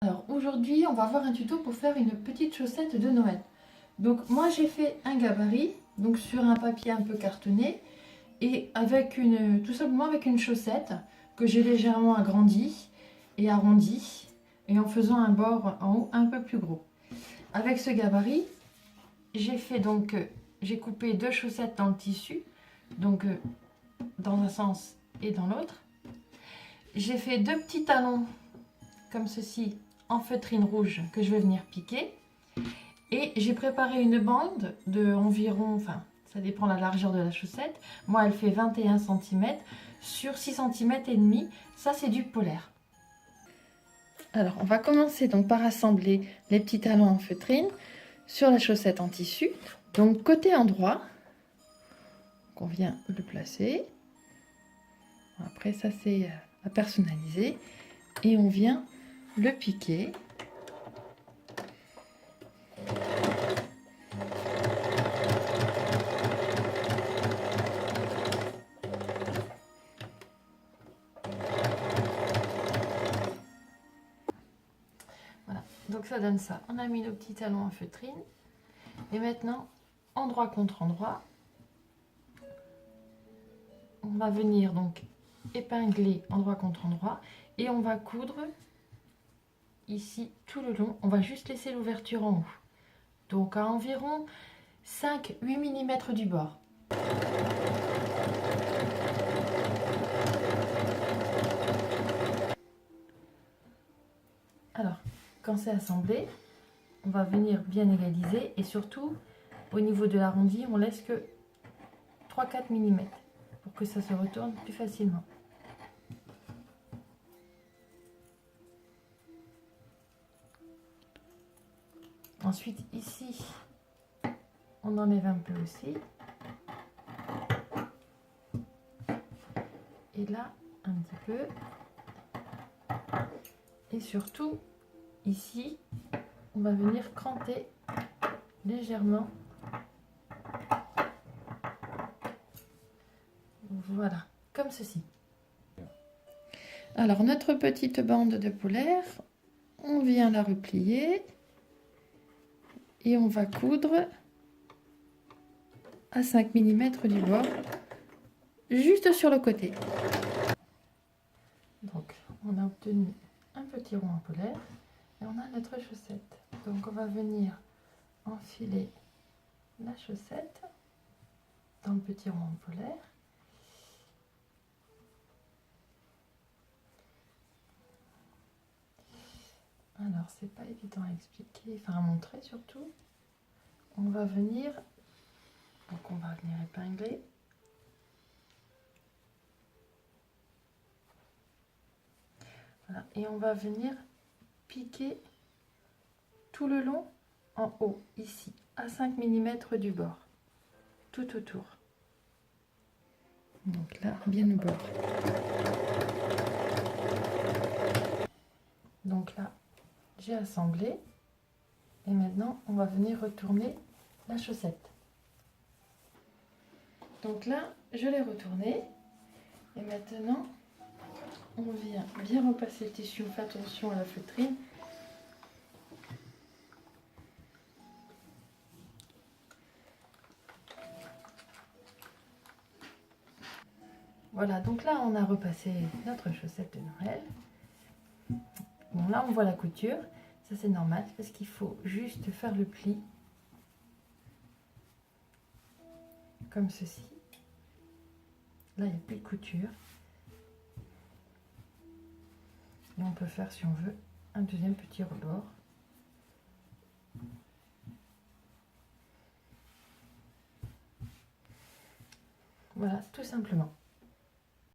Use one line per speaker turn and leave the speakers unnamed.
Alors aujourd'hui, on va voir un tuto pour faire une petite chaussette de Noël. Donc moi j'ai fait un gabarit, donc sur un papier un peu cartonné et avec tout simplement avec une chaussette que j'ai légèrement agrandie et arrondie et en faisant un bord en haut un peu plus gros. Avec ce gabarit, j'ai coupé deux chaussettes dans le tissu, donc dans un sens et dans l'autre. J'ai fait deux petits talons comme ceci en feutrine rouge que je vais venir piquer. Et j'ai préparé une bande de environ, enfin ça dépend de la largeur de la chaussette. Moi elle fait 21 cm sur 6 cm et demi. Ça c'est du polaire. Alors on va commencer donc par assembler les petits talons en feutrine sur la chaussette en tissu. Donc côté endroit, on vient le placer. Après ça c'est à personnaliser. Et on vient le piquer. Voilà, donc ça donne ça. On a mis nos petits talons en feutrine. Et maintenant, endroit contre endroit, on va venir donc épingler endroit contre endroit. Et on va coudre ici tout le long. On va juste laisser l'ouverture en haut. Donc à environ 5-8 mm du bord. Alors, quand c'est assemblé, on va venir bien égaliser et surtout au niveau de l'arrondi, on laisse que 3-4 mm pour que ça se retourne plus facilement. Ensuite ici, on enlève un peu aussi. Et là, un petit peu. Et surtout, ici, on va venir cranter légèrement. Voilà, comme ceci. Alors, notre petite bande de polaire, on vient la replier. Et on va coudre à 5 mm du bord, juste sur le côté. Donc, on a obtenu un petit rond en polaire et on a notre chaussette. Donc, on va venir enfiler la chaussette dans le petit rond en polaire. Alors, c'est pas évident à expliquer, enfin à montrer surtout. On va venir, donc on va venir épingler. Voilà, et on va venir piquer tout le long en haut, ici, à 5 mm du bord, tout autour. Donc là, bien au bord. Donc là, j'ai assemblé. Et maintenant, on va venir retourner la chaussette. Donc là, je l'ai retournée. Et maintenant, on vient bien repasser le tissu. On fait attention à la feutrine. Voilà, donc là, on a repassé notre chaussette de Noël. Bon, là, on voit la couture. Ça, c'est normal parce qu'il faut juste faire le pli. Comme ceci. Là, il n'y a plus de couture. Et on peut faire, si on veut, un deuxième petit rebord. Voilà, tout simplement.